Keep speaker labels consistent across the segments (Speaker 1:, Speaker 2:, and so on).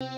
Speaker 1: Hello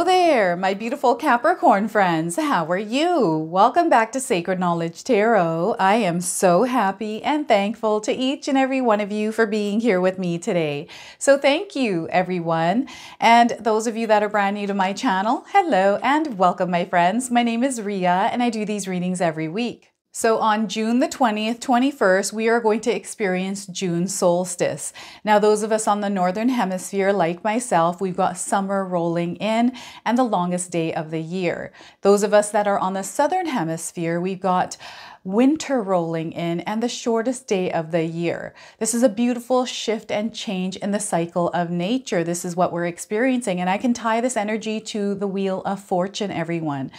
Speaker 1: there, my beautiful Capricorn friends. How are you? Welcome back to Sacred Knowledge Tarot. I am so happy and thankful to each and every one of you for being here with me today. So thank you, everyone. And those of you that are brand new to my channel, hello and welcome, my friends. My name is Ria and I do these readings every week. So on June the 20th, 21st, we are going to experience June solstice. Now, those of us on the Northern Hemisphere, like myself, we've got summer rolling in and the longest day of the year. Those of us that are on the Southern Hemisphere, we've got winter rolling in and the shortest day of the year. This is a beautiful shift and change in the cycle of nature. This is what we're experiencing. And I can tie this energy to the Wheel of Fortune, everyone.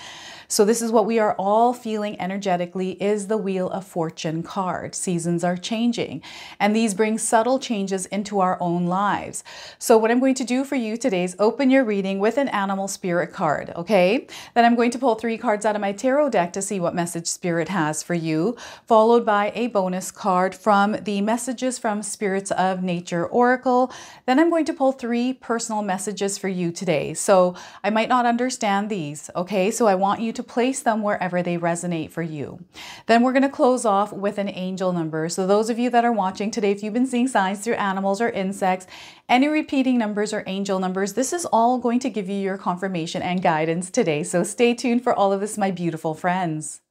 Speaker 1: So this is what we are all feeling energetically is the Wheel of Fortune card. Seasons are changing and these bring subtle changes into our own lives. So what I'm going to do for you today is open your reading with an animal spirit card, okay? Then I'm going to pull 3 cards out of my tarot deck to see what message spirit has for you, followed by a bonus card from the Messages from Spirits of Nature Oracle. Then I'm going to pull 3 personal messages for you today. So I might not understand these, okay? So I want you to place them wherever they resonate for you. Then we're going to close off with an angel number. So those of you that are watching today, if you've been seeing signs through animals or insects, any repeating numbers or angel numbers, this is all going to give you your confirmation and guidance today. So stay tuned for all of this, my beautiful friends.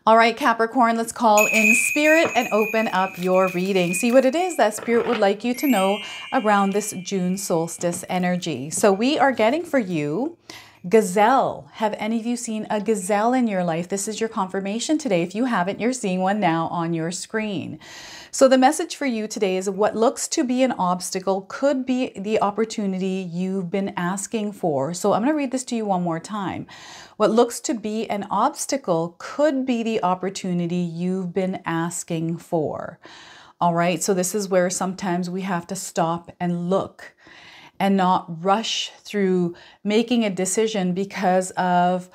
Speaker 1: All right, Capricorn, let's call in spirit and open up your reading. See what it is that spirit would like you to know around this June solstice energy. So we are getting for you gazelle. Have any of you seen a gazelle in your life? This is your confirmation today. If you haven't, you're seeing one now on your screen. So the message for you today is what looks to be an obstacle could be the opportunity you've been asking for. So I'm going to read this to you one more time. What looks to be an obstacle could be the opportunity you've been asking for. All right. So this is where sometimes we have to stop and look and not rush through making a decision because of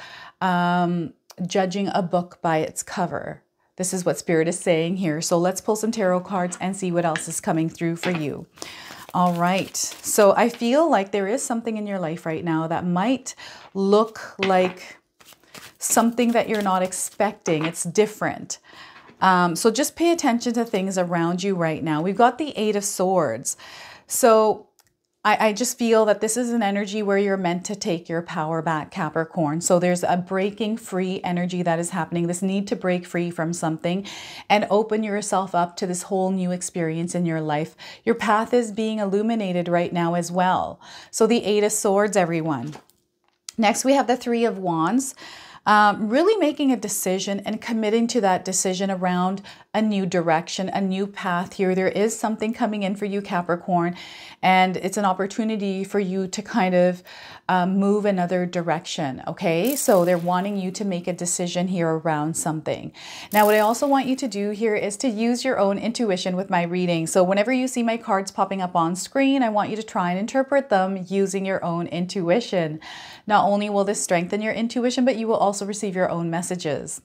Speaker 1: judging a book by its cover. This is what Spirit is saying here. So let's pull some tarot cards and see what else is coming through for you. All right. So I feel like there is something in your life right now that might look like something that you're not expecting. It's different. So just pay attention to things around you right now. We've got the 8 of Swords. So I just feel that this is an energy where you're meant to take your power back, Capricorn. So there's a breaking free energy that is happening, this need to break free from something and open yourself up to this whole new experience in your life. Your path is being illuminated right now as well. So the 8 of Swords, everyone. Next, we have the 3 of Wands. Really making a decision and committing to that decision around a new direction, a new path here. There is something coming in for you, Capricorn, and it's an opportunity for you to kind of move another direction, okay? So they're wanting you to make a decision here around something. Now, what I also want you to do here is to use your own intuition with my reading. So whenever you see my cards popping up on screen, I want you to try and interpret them using your own intuition. Not only will this strengthen your intuition, but you will also receive your own messages.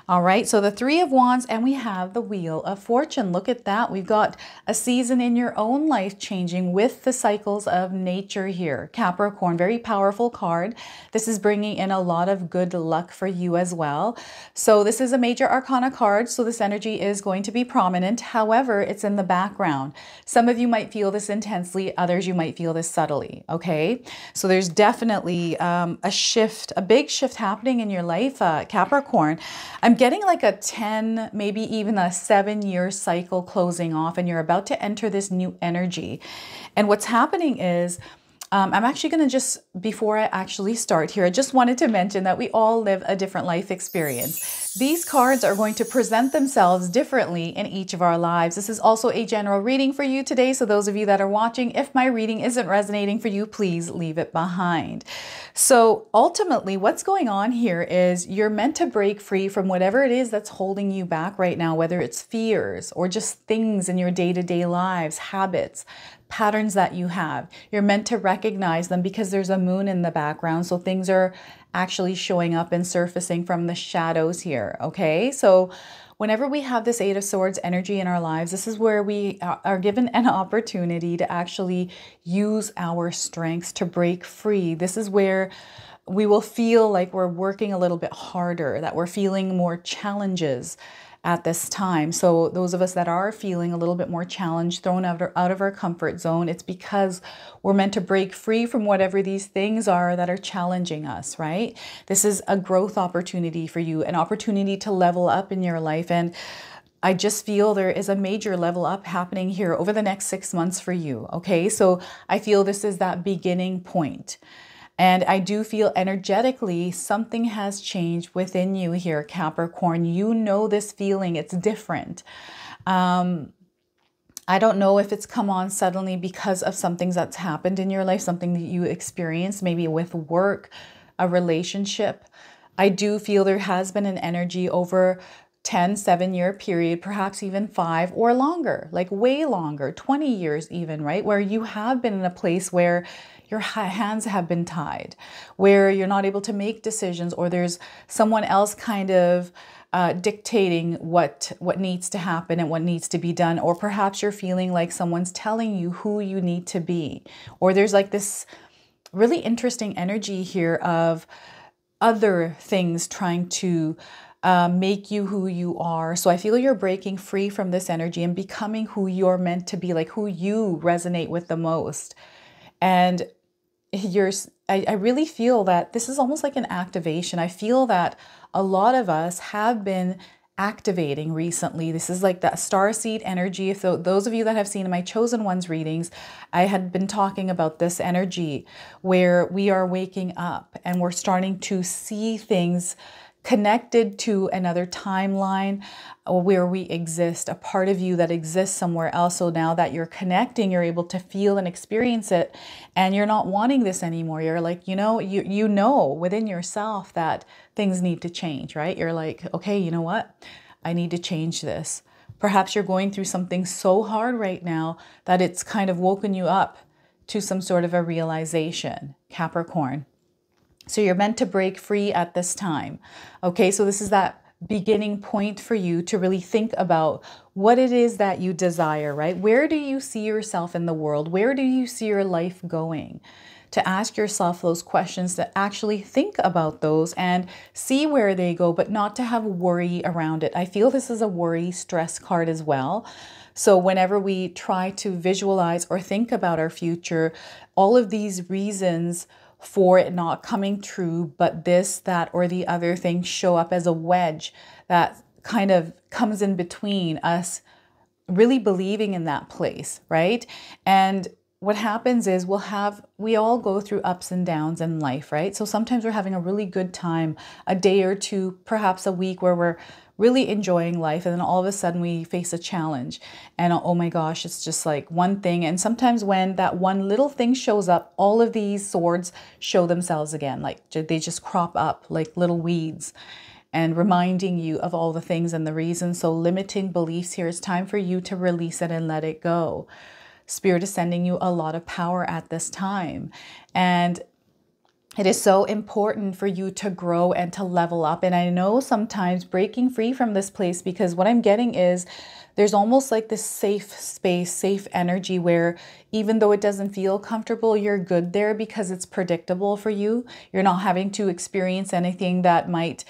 Speaker 1: All right, so the 3 of Wands, and we have the Wheel of Fortune. Look at that. We've got a season in your own life changing with the cycles of nature here. Capricorn, very powerful card. This is bringing in a lot of good luck for you as well. So this is a major arcana card, so this energy is going to be prominent. However, it's in the background. Some of you might feel this intensely, others you might feel this subtly, okay? So there's definitely a shift, a big shift happening in your life, Capricorn. I'm getting like a 10, maybe even a 7-year cycle closing off, and you're about to enter this new energy. And what's happening is I'm actually going to just, before I actually start here, I just wanted to mention that we all live a different life experience. These cards are going to present themselves differently in each of our lives. This is also a general reading for you today. So those of you that are watching, if my reading isn't resonating for you, please leave it behind. So ultimately, what's going on here is you're meant to break free from whatever it is that's holding you back right now, whether it's fears or just things in your day-to-day lives, habits, patterns that you have. You're meant to recognize them because there's a moon in the background. So things are actually showing up and surfacing from the shadows here. Okay. So whenever we have this Eight of Swords energy in our lives, this is where we are given an opportunity to actually use our strengths to break free. This is where we will feel like we're working a little bit harder, that we're feeling more challenges at this time. So those of us that are feeling a little bit more challenged, thrown out of our comfort zone, it's because we're meant to break free from whatever these things are that are challenging us, right? This is a growth opportunity for you, an opportunity to level up in your life. And I just feel there is a major level up happening here over the next 6 months for you. Okay. So I feel this is that beginning point. And I do feel energetically something has changed within you here, Capricorn. You know this feeling. It's different. I don't know if it's come on suddenly because of something that's happened in your life, something that you experienced, maybe with work, a relationship. I do feel there has been an energy over 7-year period, perhaps even 5 or longer, like way longer, 20 years even, right? Where you have been in a place where your hands have been tied, where you're not able to make decisions, or there's someone else kind of dictating what needs to happen and what needs to be done. Or perhaps you're feeling like someone's telling you who you need to be. Or there's like this really interesting energy here of other things trying to make you who you are. So I feel you're breaking free from this energy and becoming who you're meant to be, like who you resonate with the most. And I really feel that this is almost like an activation. I feel that a lot of us have been activating recently. This is like that starseed energy. If those of you that have seen my Chosen Ones readings, I had been talking about this energy where we are waking up and we're starting to see things connected to another timeline where we exist, a part of you that exists somewhere else. So now that you're connecting, you're able to feel and experience it, and you're not wanting this anymore. You're like, you know within yourself that things need to change, right? You're like, okay, you know what? I need to change this. Perhaps you're going through something so hard right now that it's kind of woken you up to some sort of a realization, Capricorn. So you're meant to break free at this time. Okay, so this is that beginning point for you to really think about what it is that you desire, right? Where do you see yourself in the world? Where do you see your life going? To ask yourself those questions, to actually think about those and see where they go, but not to have worry around it. I feel this is a worry stress card as well. So whenever we try to visualize or think about our future, all of these reasons for it not coming true, but this, that, or the other thing show up as a wedge that kind of comes in between us really believing in that place, right? And what happens is we all go through ups and downs in life, right? So sometimes we're having a really good time, a day or two, perhaps a week where we're really enjoying life. And then all of a sudden we face a challenge and oh my gosh, it's just like one thing. And sometimes when that one little thing shows up, all of these swords show themselves again, like they just crop up like little weeds and reminding you of all the things and the reasons. So limiting beliefs here, it's time for you to release it and let it go. Spirit is sending you a lot of power at this time. And it is so important for you to grow and to level up. And I know sometimes breaking free from this place, because what I'm getting is there's almost like this safe space, safe energy where even though it doesn't feel comfortable, you're good there because it's predictable for you. You're not having to experience anything that might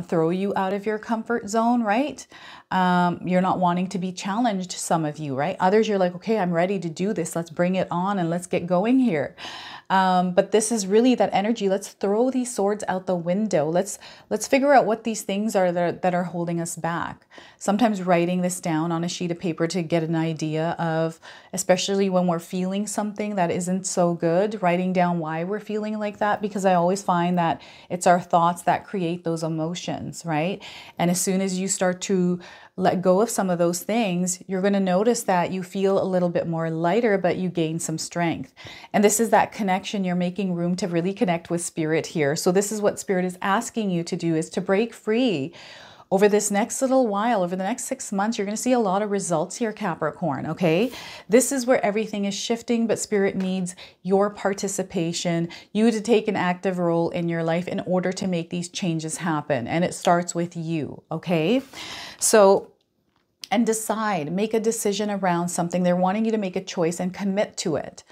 Speaker 1: throw you out of your comfort zone, right? You're not wanting to be challenged, some of you, right? Others, you're like, okay, I'm ready to do this. Let's bring it on and let's get going here. But this is really that energy. Let's throw these swords out the window. Let's figure out what these things are that are holding us back. Sometimes writing this down on a sheet of paper to get an idea of, especially when we're feeling something that isn't so good, writing down why we're feeling like that, because I always find that it's our thoughts that create those emotions, right? And as soon as you start to let go of some of those things, you're going to notice that you feel a little bit more lighter, but you gain some strength. And this is that connection. You're making room to really connect with spirit here. So this is what spirit is asking you to do, is to break free. Over this next little while, over the next 6 months, you're going to see a lot of results here, Capricorn, okay? This is where everything is shifting, but spirit needs your participation, you to take an active role in your life in order to make these changes happen. And it starts with you, okay? So, and decide, make a decision around something. They're wanting you to make a choice and commit to it.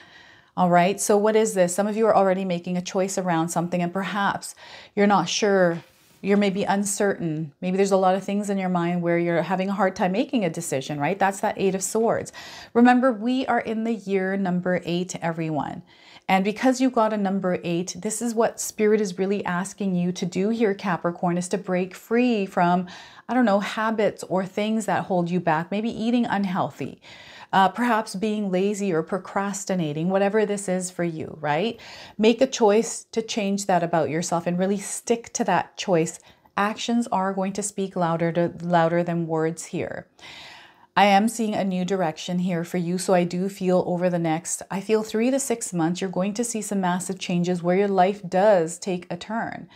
Speaker 1: All right, so what is this? Some of you are already making a choice around something, and perhaps you're not sure. You're maybe uncertain. Maybe there's a lot of things in your mind where you're having a hard time making a decision, right? That's that 8 of Swords. Remember, we are in the year number 8, everyone. And because you got a number 8, this is what spirit is really asking you to do here, Capricorn, is to break free from, I don't know, habits or things that hold you back. Maybe eating unhealthy. Perhaps being lazy or procrastinating, whatever this is for you, right? Make a choice to change that about yourself and really stick to that choice. Actions are going to speak louder than words here. I am seeing a new direction here for you. So I do feel over the next, I feel 3 to 6 months, you're going to see some massive changes where your life does take a turn,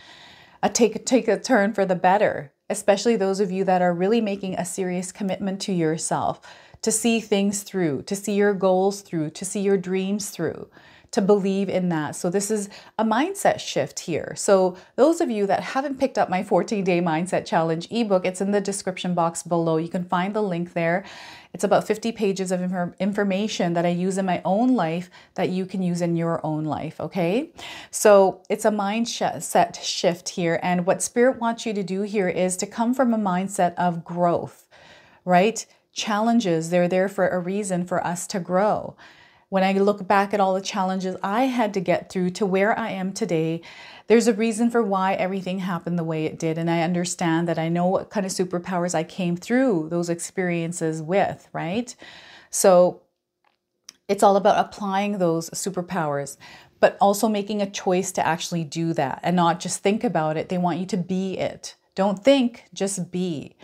Speaker 1: take a turn for the better, especially those of you that are really making a serious commitment to yourself, to see things through, to see your goals through, to see your dreams through, to believe in that. So this is a mindset shift here. So those of you that haven't picked up my 14-day mindset challenge ebook, it's in the description box below. You can find the link there. It's about 50 pages of information that I use in my own life that you can use in your own life, okay? So it's a mindset shift here. And what spirit wants you to do here is to come from a mindset of growth, right? Challenges, they're there for a reason, for us to grow. When I look back at all the challenges I had to get through to where I am today, there's a reason for why everything happened the way it did. And I understand that. I know what kind of superpowers I came through those experiences with, right? So it's all about applying those superpowers, but also making a choice to actually do that and not just think about it. They want you to be it. Don't think, just be.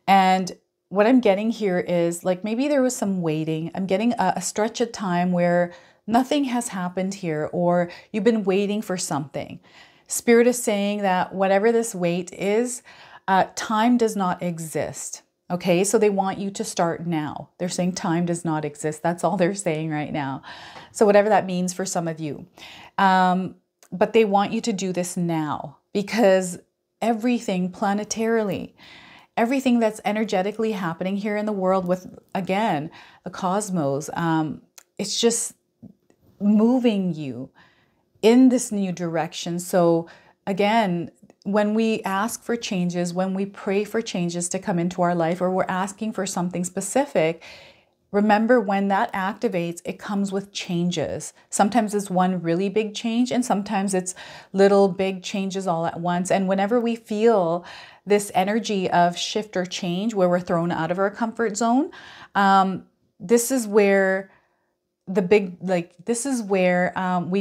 Speaker 1: And what I'm getting here is like maybe there was some waiting. I'm getting a stretch of time where nothing has happened here, or you've been waiting for something. Spirit is saying that whatever this wait is, time does not exist. Okay, so they want you to start now. They're saying time does not exist. That's all they're saying right now. So whatever that means for some of you. But they want you to do this now, because everything planetarily, everything that's energetically happening here in the world with, again, the cosmos, it's just moving you in this new direction. So again, when we ask for changes, when we pray for changes to come into our life, or we're asking for something specific, remember when that activates, it comes with changes. Sometimes it's one really big change, and sometimes it's little big changes all at once. And whenever we feel this energy of shift or change where we're thrown out of our comfort zone, this is where we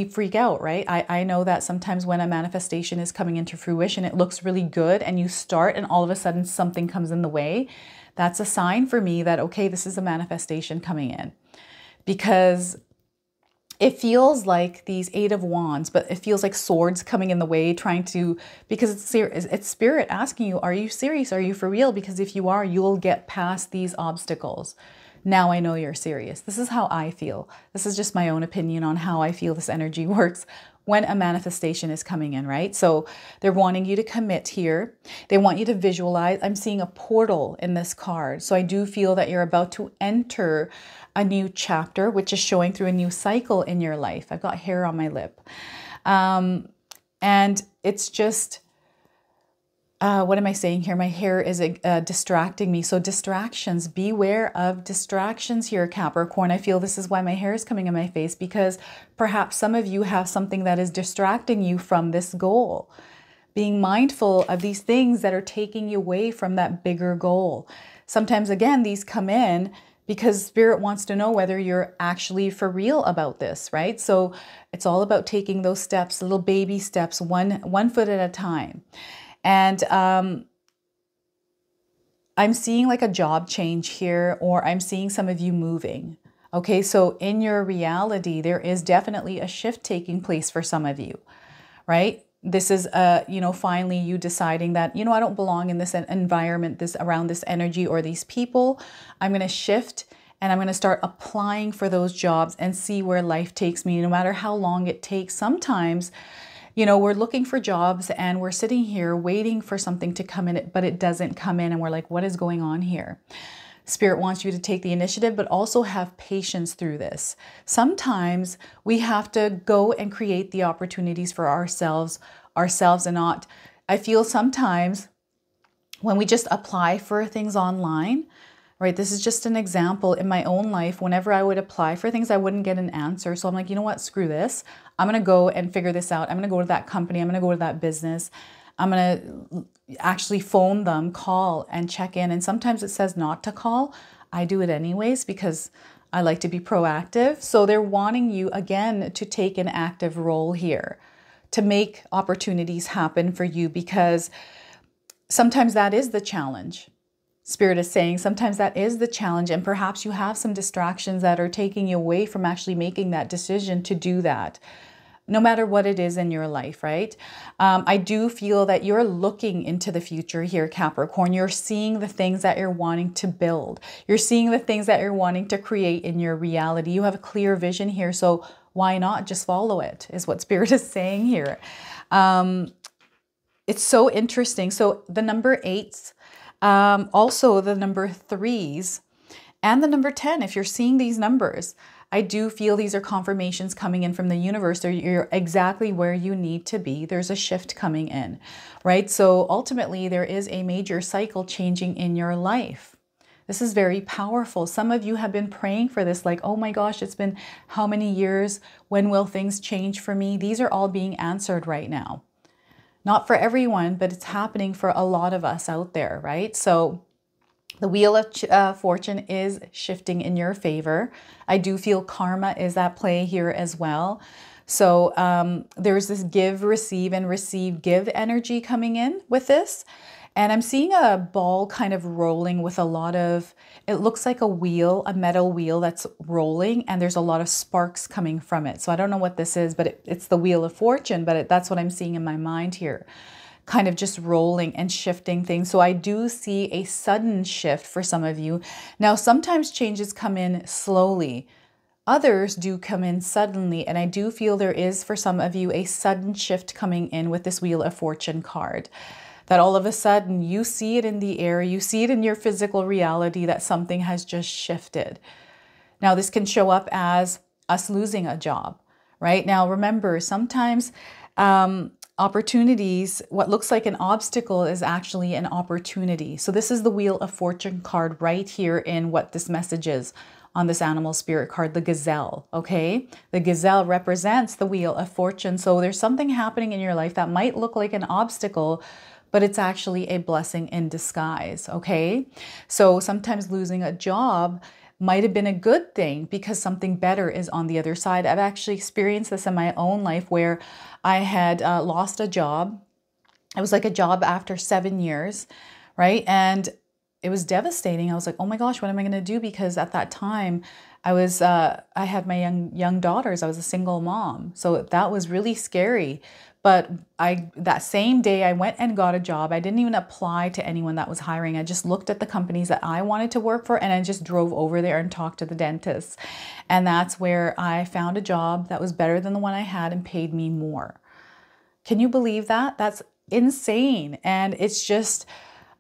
Speaker 1: freak out, right? I know that sometimes when a manifestation is coming into fruition, it looks really good and you start and all of a sudden something comes in the way. That's a sign for me that, okay, this is a manifestation coming in, because it feels like these 8 of Wands, but it feels like swords coming in the way, because it's spirit asking you, are you serious? Are you for real? Because if you are, you'll get past these obstacles. Now I know you're serious. This is how I feel. This is just my own opinion on how I feel this energy works when a manifestation is coming in, right? So they're wanting you to commit here. They want you to visualize. I'm seeing a portal in this card. So I do feel that you're about to enter a new chapter, which is showing through a new cycle in your life. I've got hair on my lip. And it's just, what am I saying here? My hair is distracting me. So distractions, beware of distractions here, Capricorn. I feel this is why my hair is coming in my face, because perhaps some of you have something that is distracting you from this goal. Being mindful of these things that are taking you away from that bigger goal. Sometimes, again, these come in because Spirit wants to know whether you're actually for real about this, right? So it's all about taking those steps, little baby steps, one foot at a time. And I'm seeing like a job change here, or I'm seeing some of you moving. Okay, so in your reality, there is definitely a shift taking place for some of you, right? This is, finally you deciding that, I don't belong in this environment, around this energy or these people. I'm going to shift and I'm going to start applying for those jobs and see where life takes me, no matter how long it takes. Sometimes, we're looking for jobs and we're sitting here waiting for something to come in, but it doesn't come in. And we're like, what is going on here? Spirit wants you to take the initiative, but also have patience through this. Sometimes we have to go and create the opportunities for ourselves and not, I feel sometimes when we just apply for things online, right? This is just an example in my own life. Whenever I would apply for things, I wouldn't get an answer. So I'm like, you know what? Screw this. I'm going to go and figure this out. I'm going to go to that company. I'm going to go to that business. I'm going to actually phone them, call and check in. And sometimes it says not to call. I do it anyways because I like to be proactive. So they're wanting you, again, to take an active role here, to make opportunities happen for you, because sometimes that is the challenge. Spirit is saying sometimes that is the challenge, and perhaps you have some distractions that are taking you away from actually making that decision to do that, no matter what it is in your life, right? I do feel that you're looking into the future here, Capricorn. You're seeing the things that you're wanting to build. You're seeing the things that you're wanting to create in your reality. You have a clear vision here, so why not just follow it, is what Spirit is saying here. It's so interesting. So the number 8s, also the number 3s, and the number 10, if you're seeing these numbers, I do feel these are confirmations coming in from the universe. You're exactly where you need to be. There's a shift coming in, right? So ultimately, there is a major cycle changing in your life. This is very powerful. Some of you have been praying for this, like, oh my gosh, it's been how many years? When will things change for me? These are all being answered right now. Not for everyone, but it's happening for a lot of us out there, right? So the wheel of fortune is shifting in your favor. I do feel karma is at play here as well. So there's this give, receive, and receive, give energy coming in with this. And I'm seeing a ball kind of rolling with a lot of, it looks like a wheel, a metal wheel that's rolling, and there's a lot of sparks coming from it. So I don't know what this is, but it's the wheel of fortune, but that's what I'm seeing in my mind here. Kind of just rolling and shifting things. So I do see a sudden shift for some of you. Now, sometimes changes come in slowly. Others do come in suddenly. And I do feel there is for some of you a sudden shift coming in with this Wheel of Fortune card. That all of a sudden you see it in the air, you see it in your physical reality that something has just shifted. Now, this can show up as us losing a job, right? Now, remember, sometimes opportunities, what looks like an obstacle is actually an opportunity. So this is the Wheel of Fortune card right here in what this message is on this animal spirit card, the gazelle, okay? The gazelle represents the Wheel of Fortune. So there's something happening in your life that might look like an obstacle, but it's actually a blessing in disguise, okay? So sometimes losing a job might have been a good thing because something better is on the other side. I've actually experienced this in my own life where I had lost a job. It was like a job after 7 years, right? And it was devastating. I was like, oh my gosh, what am I going to do? Because at that time I was, I had my young daughters. I was a single mom. So that was really scary. But that same day I went and got a job. I didn't even apply to anyone that was hiring. I just looked at the companies that I wanted to work for and I just drove over there and talked to the dentist. And that's where I found a job that was better than the one I had and paid me more. Can you believe that? That's insane. And it's just,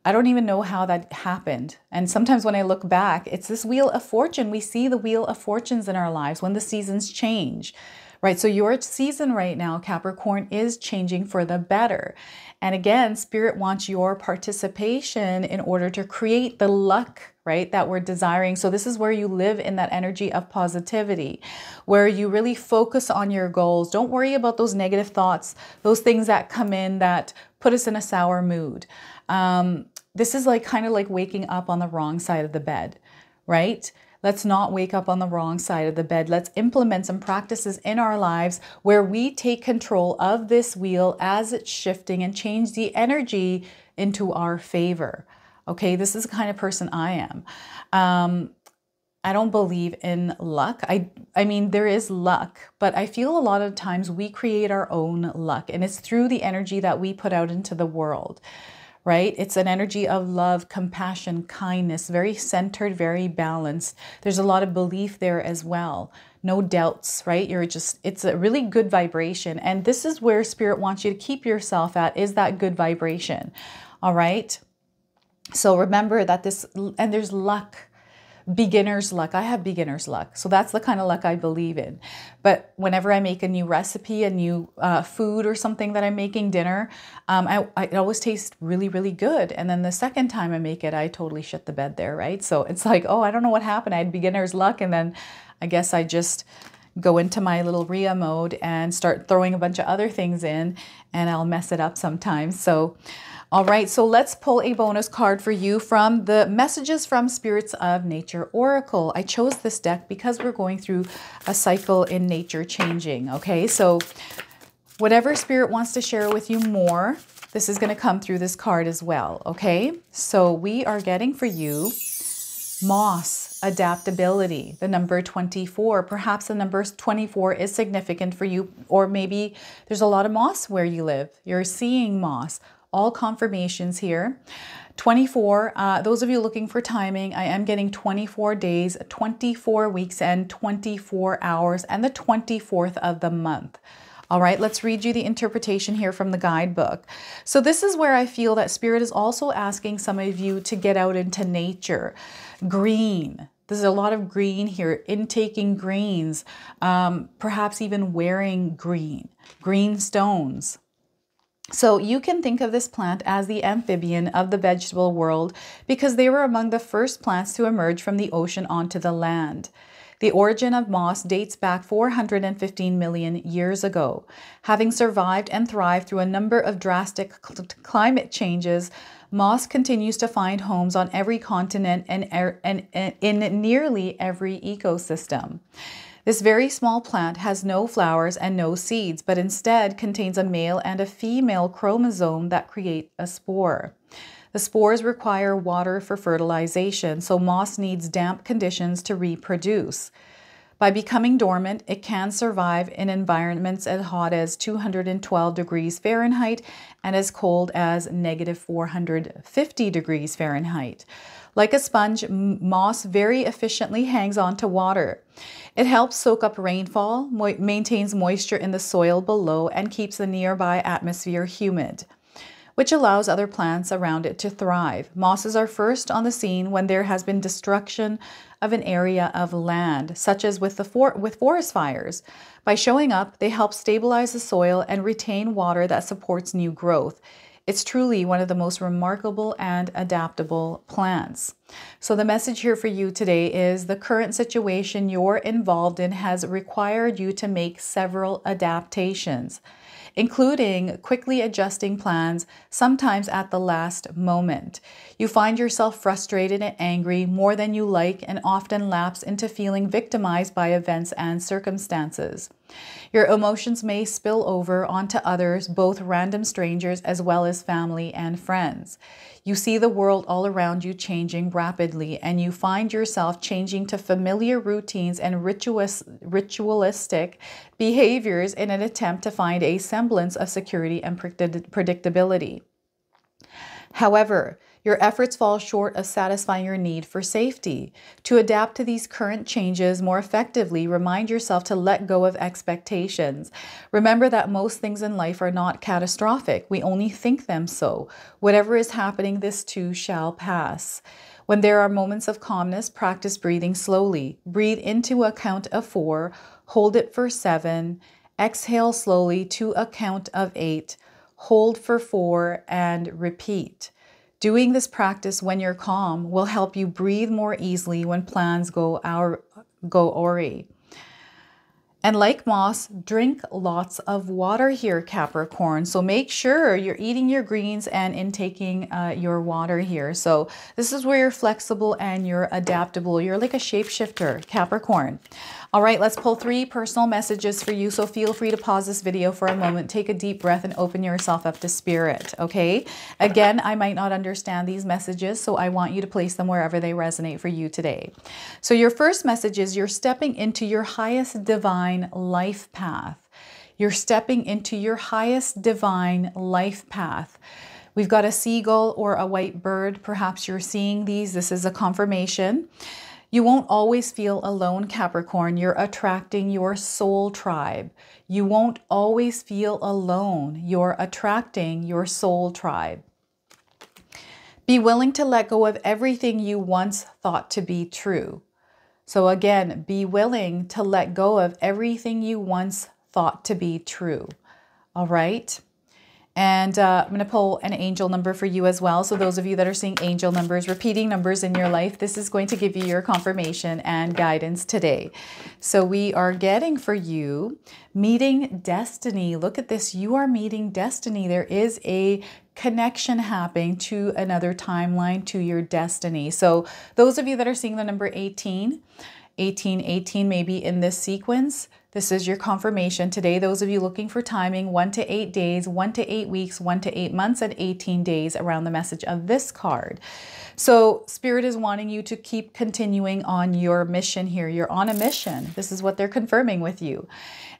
Speaker 1: I don't even know how that happened. And sometimes when I look back, it's this Wheel of Fortune. We see the Wheel of Fortunes in our lives when the seasons change, right? So your season right now, Capricorn, is changing for the better. And again, Spirit wants your participation in order to create the luck, right, that we're desiring. So this is where you live in that energy of positivity, where you really focus on your goals. Don't worry about those negative thoughts, those things that come in that put us in a sour mood. This is like kind of like waking up on the wrong side of the bed, right? Let's not wake up on the wrong side of the bed. Let's implement some practices in our lives where we take control of this wheel as it's shifting and change the energy into our favor. Okay, this is the kind of person I am. I don't believe in luck. I mean, there is luck, but I feel a lot of times we create our own luck, and it's through the energy that we put out into the world. Right? It's an energy of love, compassion, kindness, very centered, very balanced. There's a lot of belief there as well. No doubts, right? It's a really good vibration. And this is where Spirit wants you to keep yourself at, is that good vibration. All right. So remember that and there's luck. Beginner's luck. I have beginner's luck. So that's the kind of luck I believe in. But whenever I make a new recipe, a new food or something that I'm making, dinner, it always tastes really, really good. And then the second time I make it, I totally shit the bed there, right? So it's like, oh, I don't know what happened. I had beginner's luck. And then I guess I just go into my little Rhea mode and start throwing a bunch of other things in, and I'll mess it up sometimes. So all right, so let's pull a bonus card for you from the Messages from Spirits of Nature Oracle. I chose this deck because we're going through a cycle in nature changing, okay? So whatever Spirit wants to share with you more, this is going to come through this card as well, okay? So we are getting for you Moss, adaptability, the number 24. Perhaps the number 24 is significant for you, or maybe there's a lot of moss where you live. You're seeing moss. All confirmations here. 24, those of you looking for timing, I am getting 24 days, 24 weeks, and 24 hours, and the 24th of the month. All right, let's read you the interpretation here from the guidebook. So this is where I feel that Spirit is also asking some of you to get out into nature. Green. There's a lot of green here, intaking greens, perhaps even wearing green stones. So you can think of this plant as the amphibian of the vegetable world because they were among the first plants to emerge from the ocean onto the land. The origin of moss dates back 415 million years ago. Having survived and thrived through a number of drastic climate changes, moss continues to find homes on every continent and in nearly every ecosystem. This very small plant has no flowers and no seeds, but instead contains a male and a female chromosome that create a spore. The spores require water for fertilization, so moss needs damp conditions to reproduce. By becoming dormant, it can survive in environments as hot as 212 degrees Fahrenheit and as cold as -450 degrees Fahrenheit. Like a sponge, moss very efficiently hangs on to water. It helps soak up rainfall, maintains moisture in the soil below, and keeps the nearby atmosphere humid, which allows other plants around it to thrive. Mosses are first on the scene when there has been destruction of an area of land, such as with forest fires. By showing up, they help stabilize the soil and retain water that supports new growth. It's truly one of the most remarkable and adaptable plants. So the message here for you today is the current situation you're involved in has required you to make several adaptations, including quickly adjusting plans, sometimes at the last moment. You find yourself frustrated and angry more than you like and often lapse into feeling victimized by events and circumstances. Your emotions may spill over onto others, both random strangers as well as family and friends. You see the world all around you changing rapidly, and you find yourself changing to familiar routines and ritualistic behaviors in an attempt to find a semblance of security and predictability. However, your efforts fall short of satisfying your need for safety. To adapt to these current changes more effectively, remind yourself to let go of expectations. Remember that most things in life are not catastrophic. We only think them so. Whatever is happening, this too shall pass. When there are moments of calmness, practice breathing slowly. Breathe into a count of 4. hold it for 7, exhale slowly to a count of 8, hold for 4, and repeat. Doing this practice when you're calm will help you breathe more easily when plans go awry. And like moss, drink lots of water here, Capricorn. So make sure you're eating your greens and intaking your water here. So this is where you're flexible and you're adaptable. You're like a shapeshifter, Capricorn. All right, let's pull 3 personal messages for you. So feel free to pause this video for a moment, take a deep breath, and open yourself up to spirit, okay? Again, I might not understand these messages, so I want you to place them wherever they resonate for you today. So your first message is you're stepping into your highest divine life path. You're stepping into your highest divine life path. We've got a seagull or a white bird. Perhaps you're seeing these. This is a confirmation. You won't always feel alone, Capricorn. You're attracting your soul tribe. You won't always feel alone. You're attracting your soul tribe. Be willing to let go of everything you once thought to be true. So again, be willing to let go of everything you once thought to be true. All right. And I'm going to pull an angel number for you as well. So those of you that are seeing angel numbers, repeating numbers in your life, this is going to give you your confirmation and guidance today. So we are getting for you meeting destiny. Look at this. You are meeting destiny. There is a connection happening to another timeline, to your destiny. So those of you that are seeing the number 18, 18, maybe in this sequence, this is your confirmation today. Those of you looking for timing, 1 to 8 days, 1 to 8 weeks, 1 to 8 months, and 18 days around the message of this card. So Spirit is wanting you to keep continuing on your mission here. You're on a mission. This is what they're confirming with you.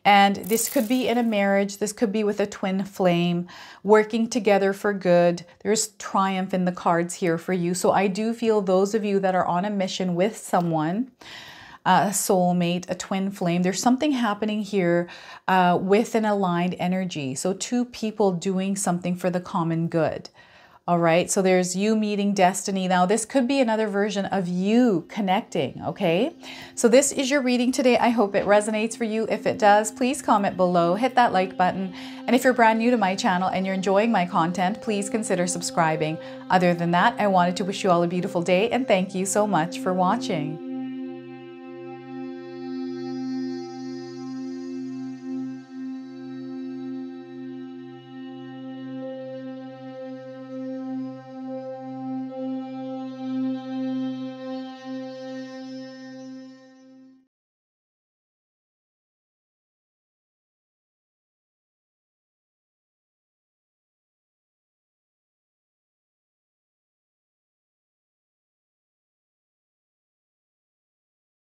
Speaker 1: And this could be in a marriage. This could be with a twin flame, working together for good. There's triumph in the cards here for you. So I do feel those of you that are on a mission with someone, a soulmate, a twin flame, there's something happening here with an aligned energy. So 2 people doing something for the common good. All right, so there's you meeting destiny. Now, this could be another version of you connecting, okay? So this is your reading today. I hope it resonates for you. If it does, please comment below, hit that like button. And if you're brand new to my channel and you're enjoying my content, please consider subscribing. Other than that, I wanted to wish you all a beautiful day and thank you so much for watching.